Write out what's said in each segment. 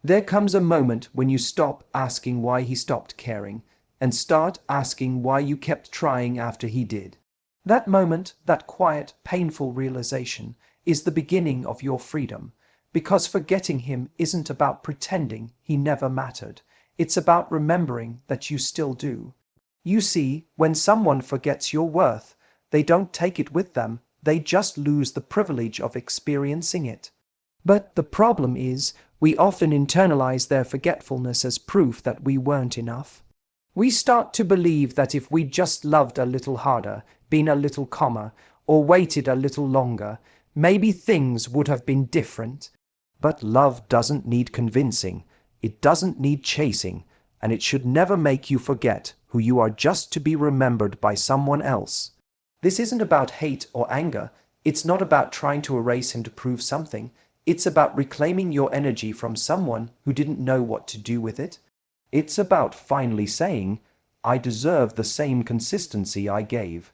There comes a moment when you stop asking why he stopped caring and start asking why you kept trying after he did. That moment, that quiet, painful realization, is the beginning of your freedom, because forgetting him isn't about pretending he never mattered. It's about remembering that you still do. You see, when someone forgets your worth, they don't take it with them, they just lose the privilege of experiencing it. But the problem is, we often internalize their forgetfulness as proof that we weren't enough. We start to believe that if we just loved a little harder, been a little calmer, or waited a little longer, maybe things would have been different. But love doesn't need convincing, it doesn't need chasing, and it should never make you forget who you are just to be remembered by someone else. This isn't about hate or anger, it's not about trying to erase him to prove something, it's about reclaiming your energy from someone who didn't know what to do with it. It's about finally saying, I deserve the same consistency I gave.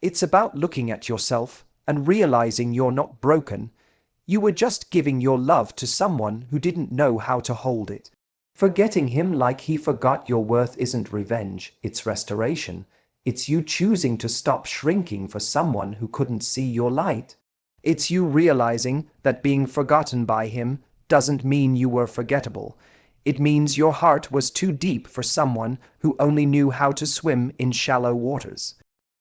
It's about looking at yourself and realizing you're not broken. You were just giving your love to someone who didn't know how to hold it. Forgetting him like he forgot your worth isn't revenge, it's restoration. It's you choosing to stop shrinking for someone who couldn't see your light. It's you realizing that being forgotten by him doesn't mean you were forgettable. It means your heart was too deep for someone who only knew how to swim in shallow waters.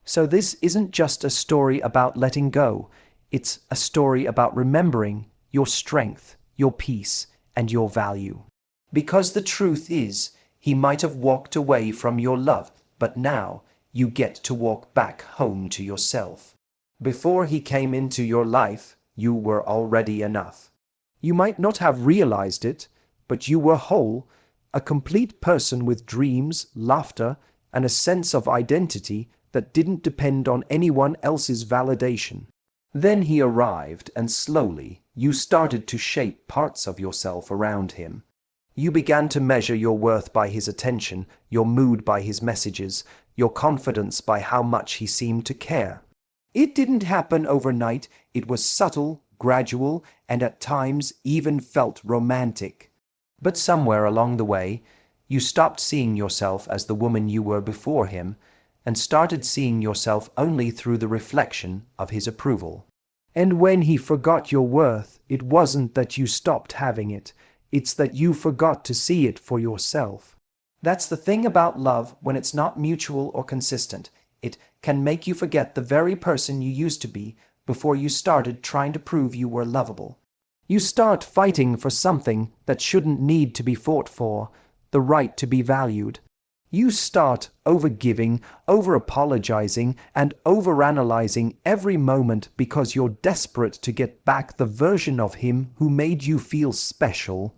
So this isn't just a story about letting go. It's a story about remembering your strength, your peace, and your value. Because the truth is, he might have walked away from your love, but now you get to walk back home to yourself. Before he came into your life, you were already enough. You might not have realized it, but you were whole, a complete person with dreams, laughter, and a sense of identity that didn't depend on anyone else's validation. Then he arrived, and slowly you started to shape parts of yourself around him. You began to measure your worth by his attention, your mood by his messages, your confidence by how much he seemed to care. It didn't happen overnight, it was subtle, gradual, and at times even felt romantic. But somewhere along the way, you stopped seeing yourself as the woman you were before him, and started seeing yourself only through the reflection of his approval. And when he forgot your worth, it wasn't that you stopped having it, it's that you forgot to see it for yourself. That's the thing about love when it's not mutual or consistent. It can make you forget the very person you used to be before you started trying to prove you were lovable. You start fighting for something that shouldn't need to be fought for, the right to be valued. You start overgiving, over-apologizing, and overanalyzing every moment because you're desperate to get back the version of him who made you feel special.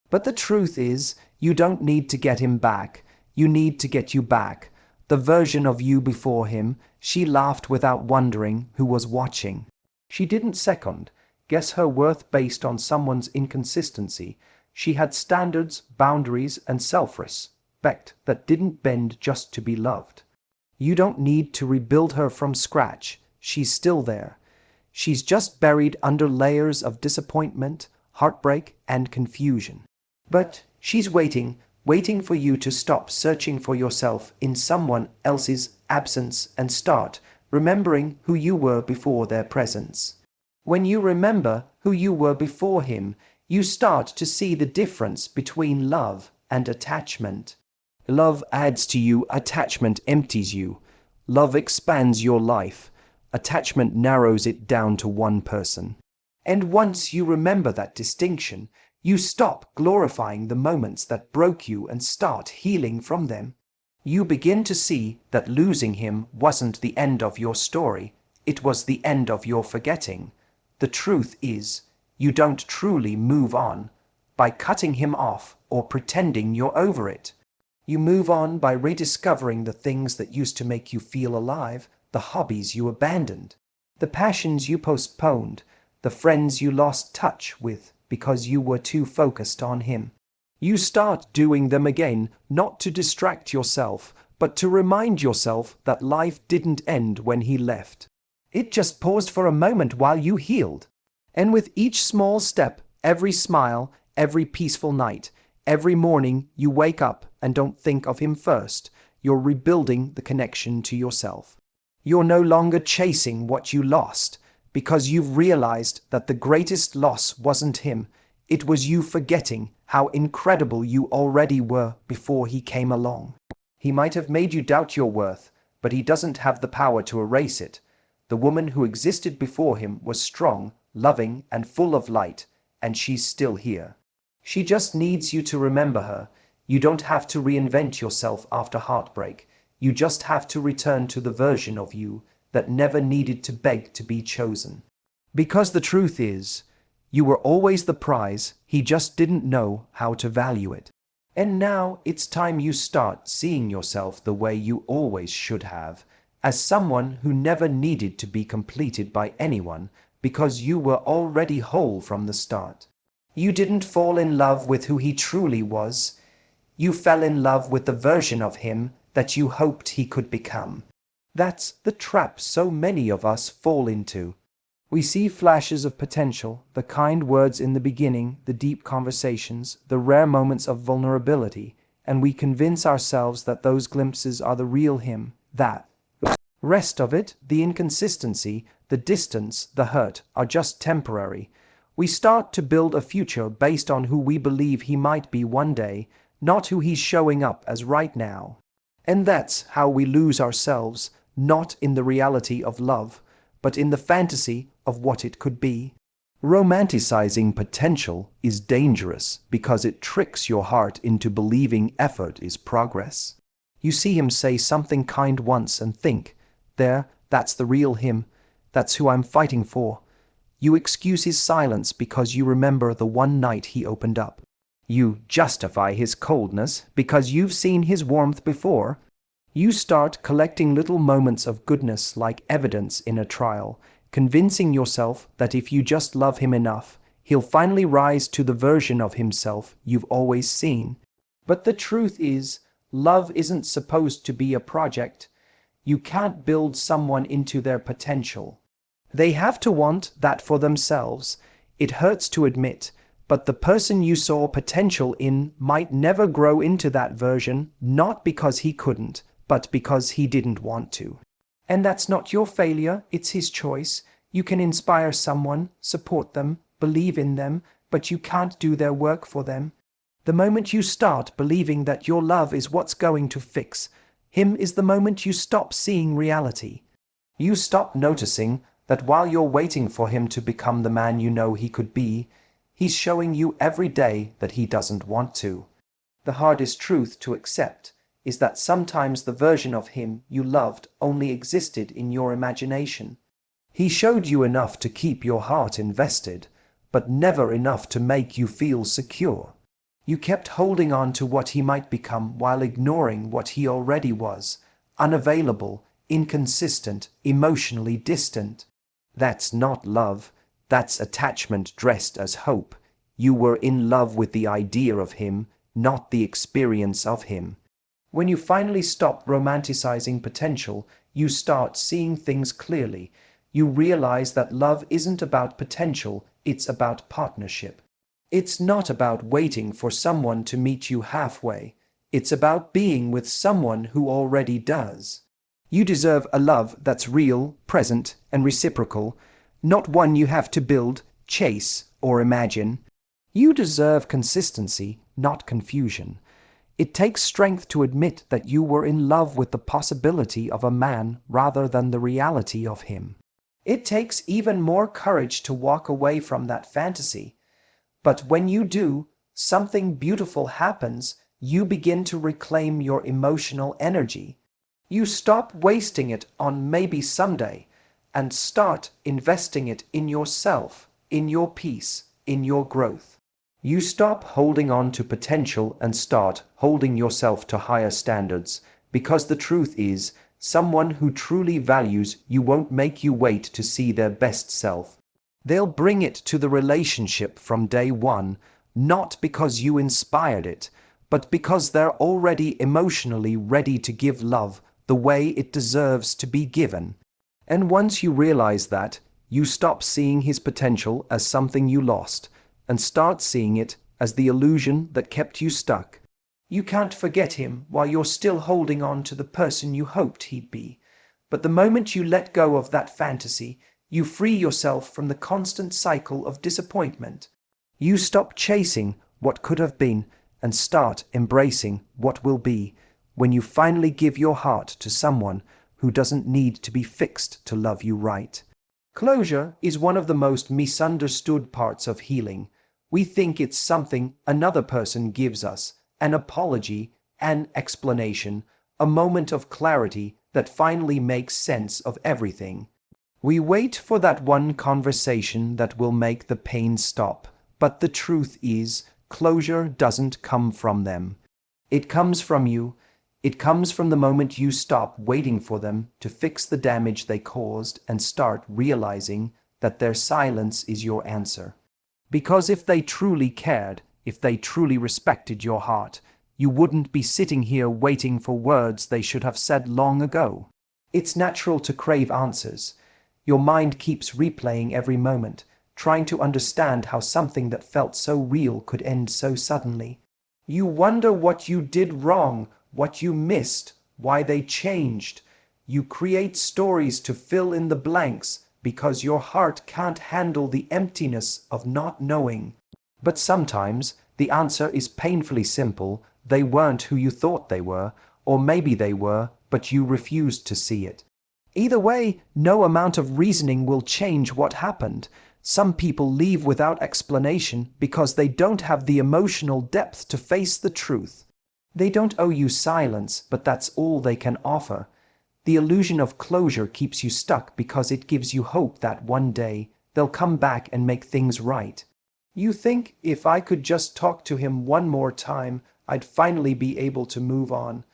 But the truth is, you don't need to get him back. You need to get you back. The version of you before him. She laughed without wondering who was watching. She didn't second guess her worth based on someone's inconsistency. She had standards, boundaries, and self-respect that didn't bend just to be loved. You don't need to rebuild her from scratch. She's still there. She's just buried under layers of disappointment, heartbreak, and confusion. But she's waiting for you to stop searching for yourself in someone else's absence and start remembering who you were before their presence. When you remember who you were before him, you start to see the difference between love and attachment. Love adds to you, attachment empties you. Love expands your life. Attachment narrows it down to one person. And once you remember that distinction, you stop glorifying the moments that broke you and start healing from them. You begin to see that losing him wasn't the end of your story, it was the end of your forgetting. The truth is, you don't truly move on by cutting him off or pretending you're over it. You move on by rediscovering the things that used to make you feel alive, the hobbies you abandoned, the passions you postponed, the friends you lost touch with because you were too focused on him. You start doing them again, not to distract yourself, but to remind yourself that life didn't end when he left. It just paused for a moment while you healed. And with each small step, every smile, every peaceful night, every morning you wake up and don't think of him first, you're rebuilding the connection to yourself. You're no longer chasing what you lost, because you've realized that the greatest loss wasn't him, it was you forgetting how incredible you already were before he came along. He might have made you doubt your worth, but he doesn't have the power to erase it. The woman who existed before him was strong, loving, and full of light, and she's still here. She just needs you to remember her. You don't have to reinvent yourself after heartbreak. You just have to return to the version of you that never needed to beg to be chosen. Because the truth is, you were always the prize, he just didn't know how to value it. And now it's time you start seeing yourself the way you always should have, as someone who never needed to be completed by anyone because you were already whole from the start. You didn't fall in love with who he truly was. You fell in love with the version of him that you hoped he could become. That's the trap so many of us fall into. We see flashes of potential, the kind words in the beginning, the deep conversations, the rare moments of vulnerability, and we convince ourselves that those glimpses are the real him, that rest of it, the inconsistency, the distance, the hurt, are just temporary. We start to build a future based on who we believe he might be one day, not who he's showing up as right now. And that's how we lose ourselves, not in the reality of love, but in the fantasy of what it could be. Romanticizing potential is dangerous because it tricks your heart into believing effort is progress. You see him say something kind once and think, there, that's the real him, that's who I'm fighting for. You excuse his silence because you remember the one night he opened up. You justify his coldness because you've seen his warmth before. You start collecting little moments of goodness like evidence in a trial, convincing yourself that if you just love him enough, he'll finally rise to the version of himself you've always seen. But the truth is, love isn't supposed to be a project. You can't build someone into their potential. They have to want that for themselves. It hurts to admit, but the person you saw potential in might never grow into that version, not because he couldn't, but because he didn't want to. And that's not your failure, it's his choice. You can inspire someone, support them, believe in them, but you can't do their work for them. The moment you start believing that your love is what's going to fix him is the moment you stop seeing reality. You stop noticing that while you're waiting for him to become the man you know he could be, he's showing you every day that he doesn't want to. The hardest truth to accept is that sometimes the version of him you loved only existed in your imagination. He showed you enough to keep your heart invested, but never enough to make you feel secure. You kept holding on to what he might become while ignoring what he already was, unavailable, inconsistent, emotionally distant. That's not love, that's attachment dressed as hope. You were in love with the idea of him, not the experience of him. When you finally stop romanticizing potential, you start seeing things clearly. You realize that love isn't about potential, it's about partnership. It's not about waiting for someone to meet you halfway. It's about being with someone who already does. You deserve a love that's real, present, and reciprocal, not one you have to build, chase, or imagine. You deserve consistency, not confusion. It takes strength to admit that you were in love with the possibility of a man rather than the reality of him. It takes even more courage to walk away from that fantasy. But when you do, something beautiful happens. You begin to reclaim your emotional energy. You stop wasting it on maybe someday and start investing it in yourself, in your peace, in your growth. You stop holding on to potential and start holding yourself to higher standards, because the truth is, someone who truly values you won't make you wait to see their best self. They'll bring it to the relationship from day one, not because you inspired it, but because they're already emotionally ready to give love the way it deserves to be given. And once you realize that, you stop seeing his potential as something you lost and start seeing it as the illusion that kept you stuck. You can't forget him while you're still holding on to the person you hoped he'd be. But the moment you let go of that fantasy, you free yourself from the constant cycle of disappointment. You stop chasing what could have been and start embracing what will be when you finally give your heart to someone who doesn't need to be fixed to love you right. Closure is one of the most misunderstood parts of healing. We think it's something another person gives us, an apology, an explanation, a moment of clarity that finally makes sense of everything. We wait for that one conversation that will make the pain stop, but the truth is, closure doesn't come from them. It comes from you. It comes from the moment you stop waiting for them to fix the damage they caused and start realizing that their silence is your answer. Because if they truly cared, if they truly respected your heart, you wouldn't be sitting here waiting for words they should have said long ago. It's natural to crave answers. Your mind keeps replaying every moment, trying to understand how something that felt so real could end so suddenly. You wonder what you did wrong, what you missed, why they changed. You create stories to fill in the blanks because your heart can't handle the emptiness of not knowing. But sometimes the answer is painfully simple. They weren't who you thought they were, or maybe they were, but you refused to see it. Either way, no amount of reasoning will change what happened. Some people leave without explanation because they don't have the emotional depth to face the truth. They don't owe you silence, but that's all they can offer. The illusion of closure keeps you stuck because it gives you hope that one day they'll come back and make things right. You think, if I could just talk to him one more time, I'd finally be able to move on.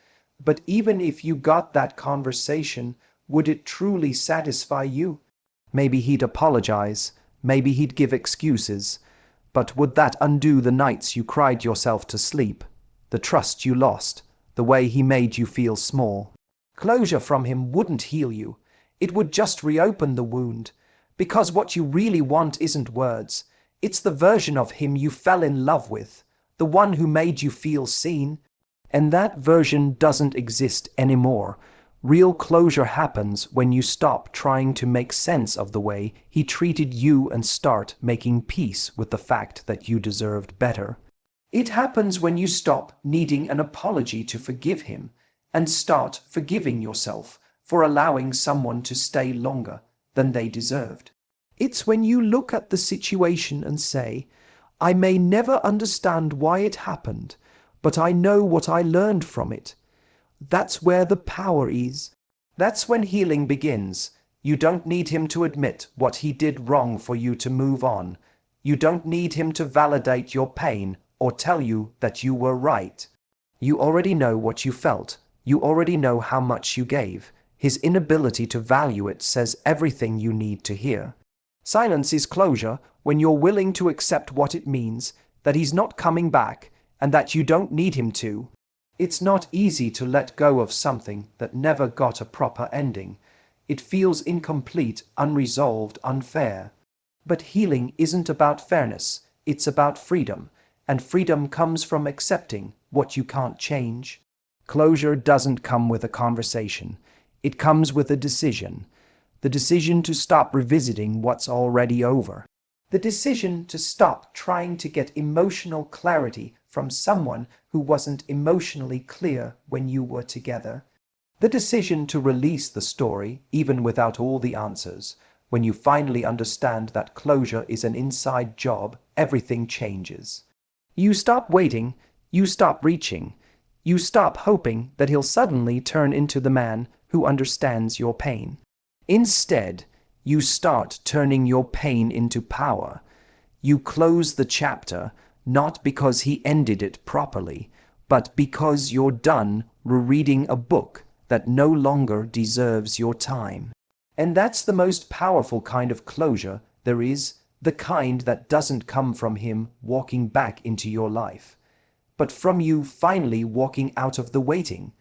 But even if you got that conversation, would it truly satisfy you? Maybe he'd apologize, maybe he'd give excuses, but would that undo the nights you cried yourself to sleep, the trust you lost, the way he made you feel small? Closure from him wouldn't heal you. It would just reopen the wound, because what you really want isn't words. It's the version of him you fell in love with, the one who made you feel seen. And that version doesn't exist anymore. Real closure happens when you stop trying to make sense of the way he treated you and start making peace with the fact that you deserved better. It happens when you stop needing an apology to forgive him and start forgiving yourself for allowing someone to stay longer than they deserved. It's when you look at the situation and say, I may never understand why it happened, but I know what I learned from it. That's where the power is. That's when healing begins. You don't need him to admit what he did wrong for you to move on. You don't need him to validate your pain or tell you that you were right. You already know what you felt. You already know how much you gave. His inability to value it says everything you need to hear. Silence is closure when you're willing to accept what it means, that he's not coming back, and that you don't need him to. It's not easy to let go of something that never got a proper ending. It feels incomplete, unresolved, unfair. But healing isn't about fairness, it's about freedom, and freedom comes from accepting what you can't change. Closure doesn't come with a conversation. It comes with a decision. The decision to stop revisiting what's already over. The decision to stop trying to get emotional clarity from someone who wasn't emotionally clear when you were together. The decision to release the story, even without all the answers. When you finally understand that closure is an inside job, everything changes. You stop waiting, you stop reaching, you stop hoping that he'll suddenly turn into the man who understands your pain. Instead, you start turning your pain into power. You close the chapter, not because he ended it properly, but because you're done rereading a book that no longer deserves your time. And that's the most powerful kind of closure there is, the kind that doesn't come from him walking back into your life, but from you finally walking out of the waiting.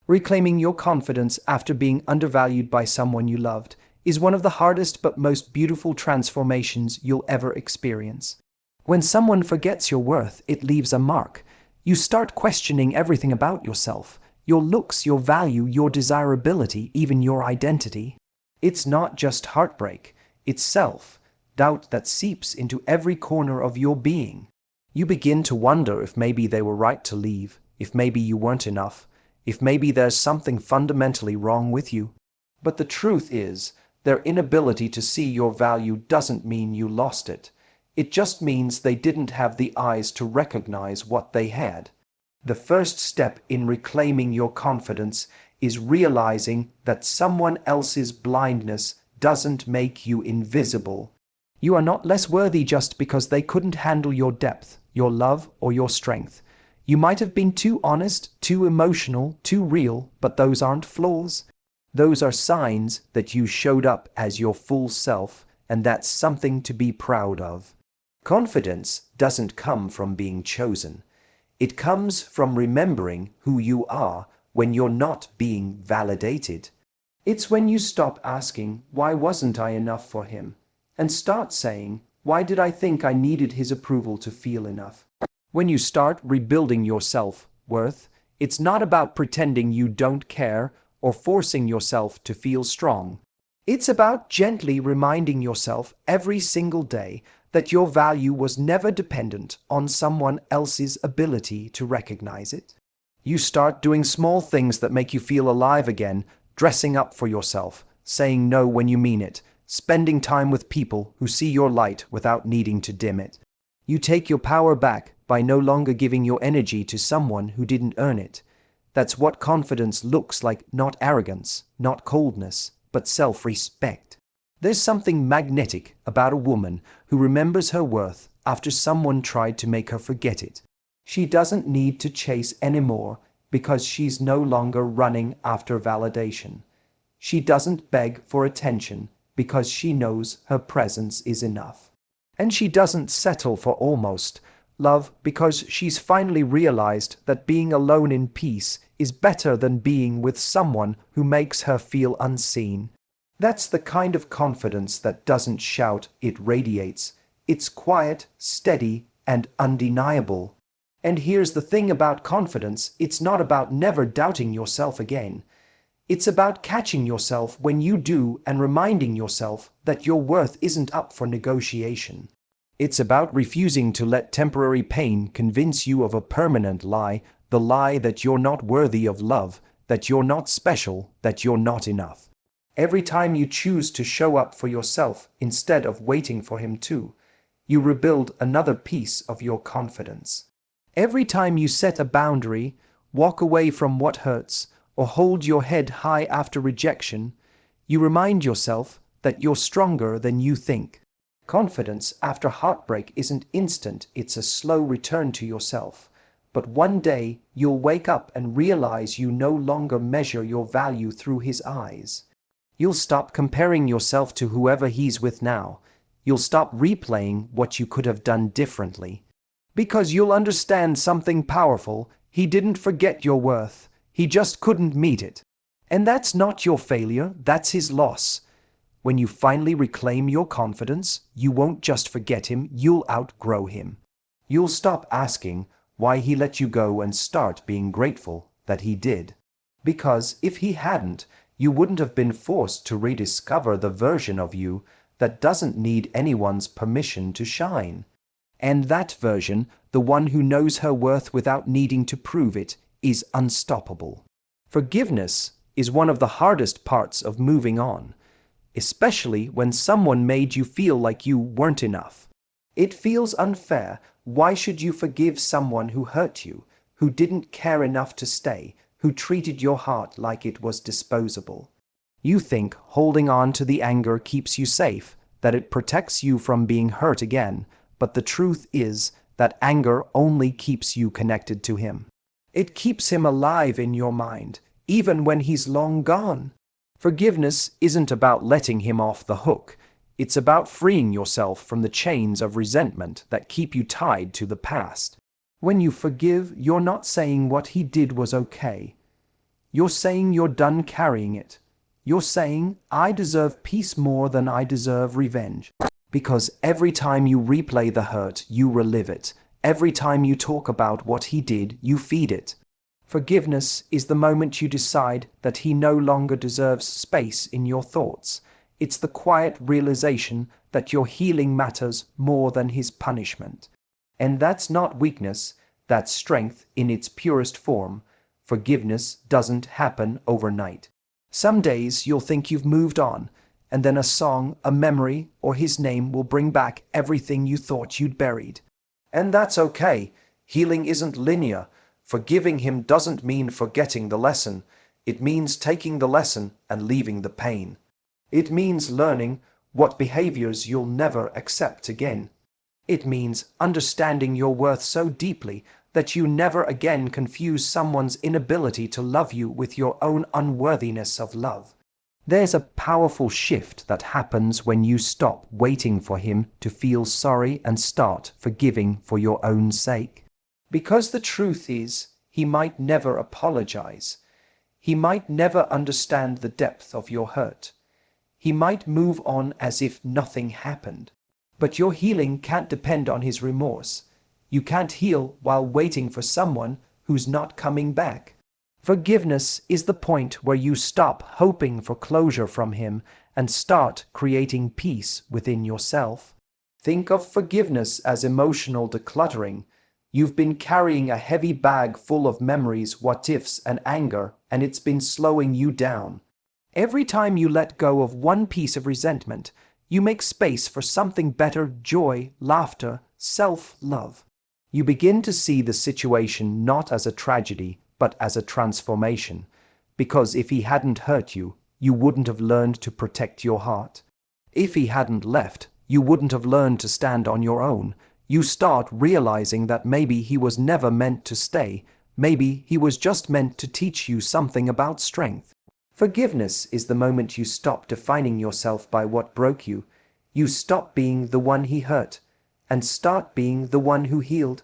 Reclaiming your confidence after being undervalued by someone you loved is one of the hardest but most beautiful transformations you'll ever experience. When someone forgets your worth, it leaves a mark. You start questioning everything about yourself, your looks, your value, your desirability, even your identity. It's not just heartbreak, it's self-doubt that seeps into every corner of your being. You begin to wonder if maybe they were right to leave, if maybe you weren't enough, if maybe there's something fundamentally wrong with you. But the truth is, their inability to see your value doesn't mean you lost it. It just means they didn't have the eyes to recognize what they had. The first step in reclaiming your confidence is realizing that someone else's blindness doesn't make you invisible. You are not less worthy just because they couldn't handle your depth, your love, or your strength. You might have been too honest, too emotional, too real, but those aren't flaws. Those are signs that you showed up as your full self, and that's something to be proud of. Confidence doesn't come from being chosen. It comes from remembering who you are when you're not being validated. It's when you stop asking, "Why wasn't I enough for him?" and start saying, "Why did I think I needed his approval to feel enough?" When you start rebuilding your self-worth, it's not about pretending you don't care or forcing yourself to feel strong. It's about gently reminding yourself every single day that your value was never dependent on someone else's ability to recognize it. You start doing small things that make you feel alive again, dressing up for yourself, saying no when you mean it, spending time with people who see your light without needing to dim it. You take your power back by no longer giving your energy to someone who didn't earn it. That's what confidence looks like, not arrogance, not coldness, but self-respect. There's something magnetic about a woman who remembers her worth after someone tried to make her forget it. She doesn't need to chase anymore because she's no longer running after validation. She doesn't beg for attention because she knows her presence is enough. And she doesn't settle for almost love because she's finally realized that being alone in peace is better than being with someone who makes her feel unseen. That's the kind of confidence that doesn't shout, it radiates. It's quiet, steady, and undeniable. And here's the thing about confidence, it's not about never doubting yourself again. It's about catching yourself when you do and reminding yourself that your worth isn't up for negotiation. It's about refusing to let temporary pain convince you of a permanent lie, the lie that you're not worthy of love, that you're not special, that you're not enough. Every time you choose to show up for yourself instead of waiting for him to, you rebuild another piece of your confidence. Every time you set a boundary, walk away from what hurts, or hold your head high after rejection, you remind yourself that you're stronger than you think. Confidence after heartbreak isn't instant, it's a slow return to yourself. But one day you'll wake up and realize you no longer measure your value through his eyes. You'll stop comparing yourself to whoever he's with now. You'll stop replaying what you could have done differently. Because you'll understand something powerful, he didn't forget your worth. He just couldn't meet it. And that's not your failure, that's his loss. When you finally reclaim your confidence, you won't just forget him, you'll outgrow him. You'll stop asking why he let you go and start being grateful that he did. Because if he hadn't, you wouldn't have been forced to rediscover the version of you that doesn't need anyone's permission to shine. And that version, the one who knows her worth without needing to prove it, is unstoppable. Forgiveness is one of the hardest parts of moving on, especially when someone made you feel like you weren't enough. It feels unfair. Why should you forgive someone who hurt you, who didn't care enough to stay, who treated your heart like it was disposable? You think holding on to the anger keeps you safe, that it protects you from being hurt again, but the truth is that anger only keeps you connected to him. It keeps him alive in your mind, even when he's long gone. Forgiveness isn't about letting him off the hook. It's about freeing yourself from the chains of resentment that keep you tied to the past. When you forgive, you're not saying what he did was okay. You're saying you're done carrying it. You're saying, I deserve peace more than I deserve revenge. Because every time you replay the hurt, you relive it. Every time you talk about what he did, you feed it. Forgiveness is the moment you decide that he no longer deserves space in your thoughts. It's the quiet realization that your healing matters more than his punishment. And that's not weakness, that's strength in its purest form. Forgiveness doesn't happen overnight. Some days you'll think you've moved on, and then a song, a memory, or his name will bring back everything you thought you'd buried. And that's okay. Healing isn't linear. Forgiving him doesn't mean forgetting the lesson. It means taking the lesson and leaving the pain. It means learning what behaviors you'll never accept again. It means understanding your worth so deeply that you never again confuse someone's inability to love you with your own unworthiness of love. There's a powerful shift that happens when you stop waiting for him to feel sorry and start forgiving for your own sake. Because the truth is, he might never apologize. He might never understand the depth of your hurt. He might move on as if nothing happened. But your healing can't depend on his remorse. You can't heal while waiting for someone who's not coming back. Forgiveness is the point where you stop hoping for closure from him and start creating peace within yourself. Think of forgiveness as emotional decluttering. You've been carrying a heavy bag full of memories, what-ifs, and anger, and it's been slowing you down. Every time you let go of one piece of resentment, you make space for something better: joy, laughter, self-love. You begin to see the situation not as a tragedy, but as a transformation. Because if he hadn't hurt you, you wouldn't have learned to protect your heart. If he hadn't left, you wouldn't have learned to stand on your own. You start realizing that maybe he was never meant to stay. Maybe he was just meant to teach you something about strength. Forgiveness is the moment you stop defining yourself by what broke you. You stop being the one he hurt and start being the one who healed.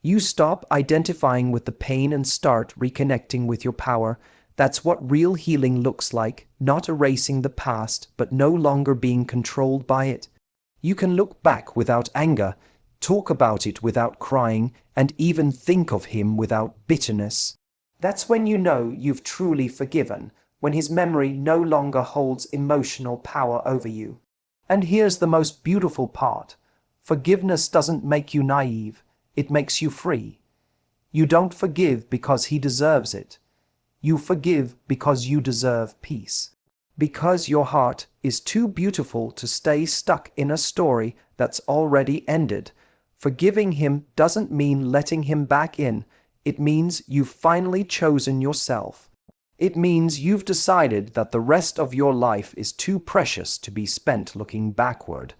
You stop identifying with the pain and start reconnecting with your power. That's what real healing looks like, not erasing the past, but no longer being controlled by it. You can look back without anger, talk about it without crying, and even think of him without bitterness. That's when you know you've truly forgiven, when his memory no longer holds emotional power over you. And here's the most beautiful part. Forgiveness doesn't make you naive. It makes you free. You don't forgive because he deserves it. You forgive because you deserve peace. Because your heart is too beautiful to stay stuck in a story that's already ended. Forgiving him doesn't mean letting him back in. It means you've finally chosen yourself. It means you've decided that the rest of your life is too precious to be spent looking backward.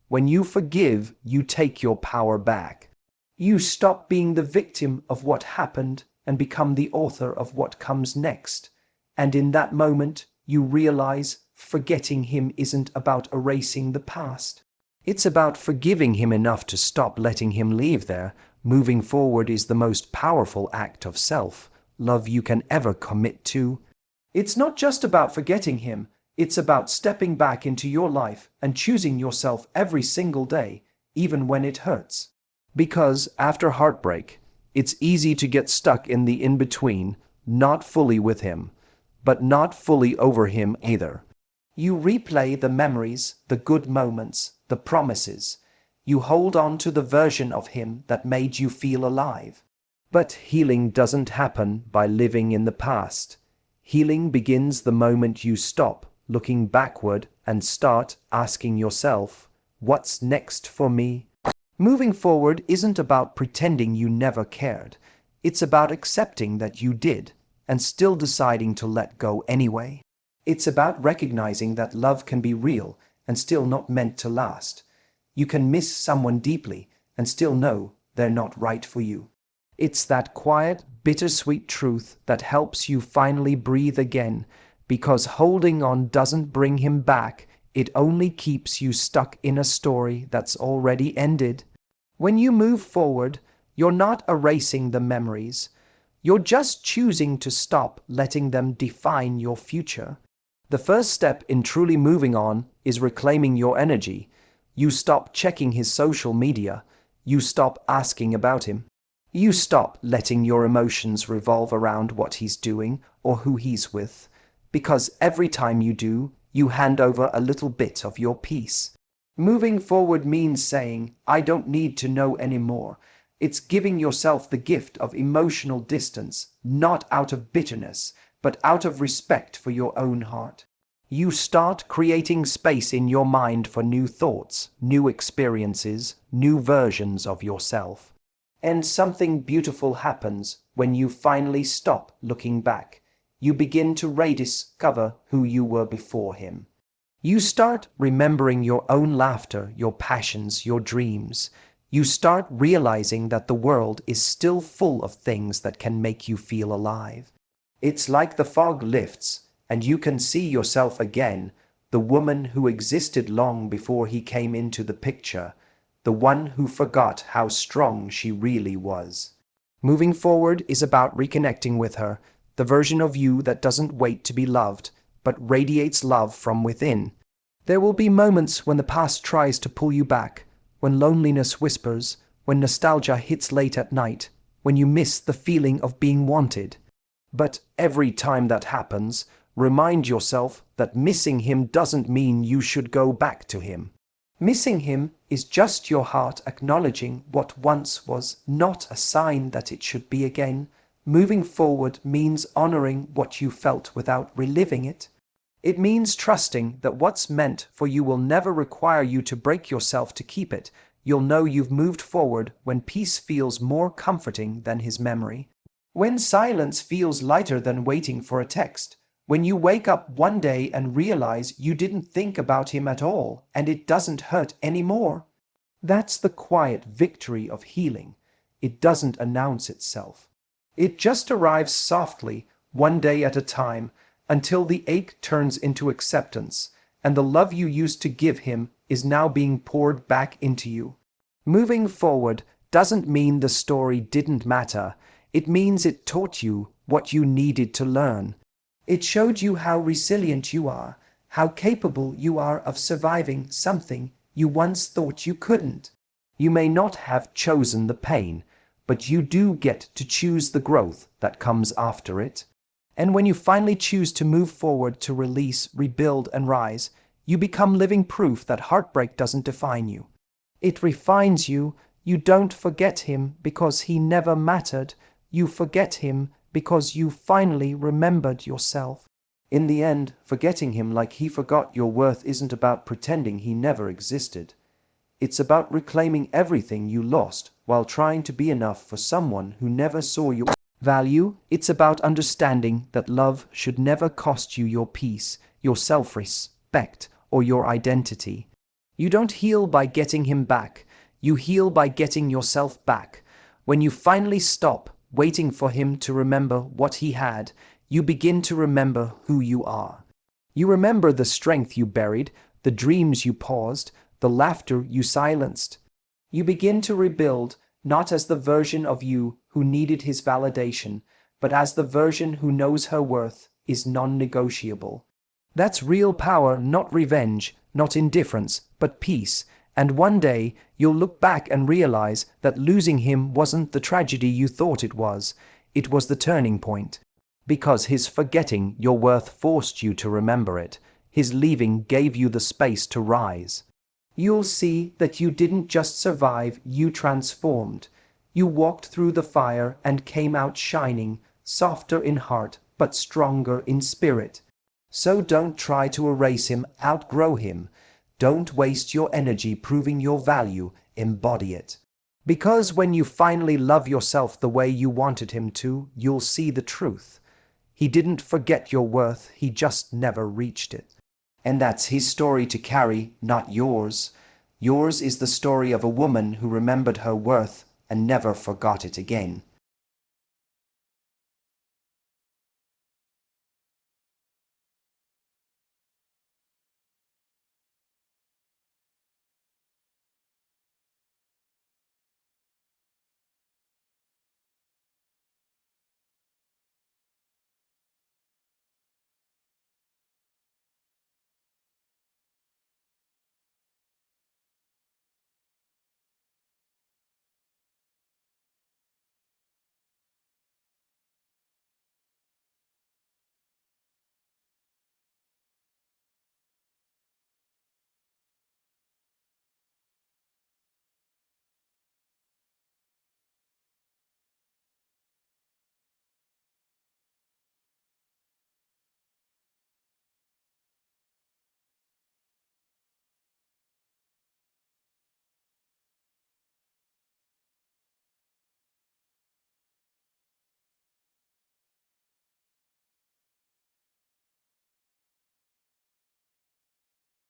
When you forgive, you take your power back. You stop being the victim of what happened and become the author of what comes next. And in that moment, you realize forgetting him isn't about erasing the past. It's about forgiving him enough to stop letting him live there. Moving forward is the most powerful act of self-love you can ever commit to. It's not just about forgetting him. It's about stepping back into your life and choosing yourself every single day, even when it hurts. Because after heartbreak, it's easy to get stuck in the in-between, not fully with him, but not fully over him either. You replay the memories, the good moments, the promises. You hold on to the version of him that made you feel alive. But healing doesn't happen by living in the past. Healing begins the moment you stop looking backward and start asking yourself, what's next for me? Moving forward isn't about pretending you never cared. It's about accepting that you did and still deciding to let go anyway. It's about recognizing that love can be real and still not meant to last. You can miss someone deeply and still know they're not right for you. It's that quiet, bittersweet truth that helps you finally breathe again, because holding on doesn't bring him back. It only keeps you stuck in a story that's already ended. When you move forward, you're not erasing the memories. You're just choosing to stop letting them define your future. The first step in truly moving on is reclaiming your energy. You stop checking his social media. You stop asking about him. You stop letting your emotions revolve around what he's doing or who he's with, because every time you do, you hand over a little bit of your peace. Moving forward means saying, I don't need to know anymore. It's giving yourself the gift of emotional distance, not out of bitterness, but out of respect for your own heart. You start creating space in your mind for new thoughts, new experiences, new versions of yourself. And something beautiful happens when you finally stop looking back. You begin to rediscover who you were before him. You start remembering your own laughter, your passions, your dreams. You start realizing that the world is still full of things that can make you feel alive. It's like the fog lifts, and you can see yourself again, the woman who existed long before he came into the picture, the one who forgot how strong she really was. Moving forward is about reconnecting with her, the version of you that doesn't wait to be loved, but radiates love from within. There will be moments when the past tries to pull you back, when loneliness whispers, when nostalgia hits late at night, when you miss the feeling of being wanted. But every time that happens, remind yourself that missing him doesn't mean you should go back to him. Missing him is just your heart acknowledging what once was, not a sign that it should be again. Moving forward means honoring what you felt without reliving it. It means trusting that what's meant for you will never require you to break yourself to keep it. You'll know you've moved forward when peace feels more comforting than his memory. When silence feels lighter than waiting for a text. When you wake up one day and realize you didn't think about him at all and it doesn't hurt anymore. That's the quiet victory of healing. It doesn't announce itself. It just arrives softly, one day at a time, until the ache turns into acceptance, and the love you used to give him is now being poured back into you. Moving forward doesn't mean the story didn't matter. It means it taught you what you needed to learn. It showed you how resilient you are, how capable you are of surviving something you once thought you couldn't. You may not have chosen the pain, but you do get to choose the growth that comes after it. And when you finally choose to move forward, to release, rebuild, and rise, you become living proof that heartbreak doesn't define you. It refines you. You don't forget him because he never mattered. You forget him because you finally remembered yourself. In the end, forgetting him like he forgot your worth isn't about pretending he never existed. It's about reclaiming everything you lost while trying to be enough for someone who never saw your value. It's about understanding that love should never cost you your peace, your self-respect, or your identity. You don't heal by getting him back. You heal by getting yourself back. When you finally stop waiting for him to remember what he had, you begin to remember who you are. You remember the strength you buried, the dreams you paused, the laughter you silenced. You begin to rebuild, not as the version of you who needed his validation, but as the version who knows her worth is non-negotiable. That's real power, not revenge, not indifference, but peace. And one day, you'll look back and realize that losing him wasn't the tragedy you thought it was the turning point. Because his forgetting your worth forced you to remember it. His leaving gave you the space to rise. You'll see that you didn't just survive, you transformed. You walked through the fire and came out shining, softer in heart, but stronger in spirit. So don't try to erase him, outgrow him. Don't waste your energy proving your value, embody it. Because when you finally love yourself the way you wanted him to, you'll see the truth. He didn't forget your worth, he just never reached it. And that's his story to carry, not yours. Yours is the story of a woman who remembered her worth and never forgot it again.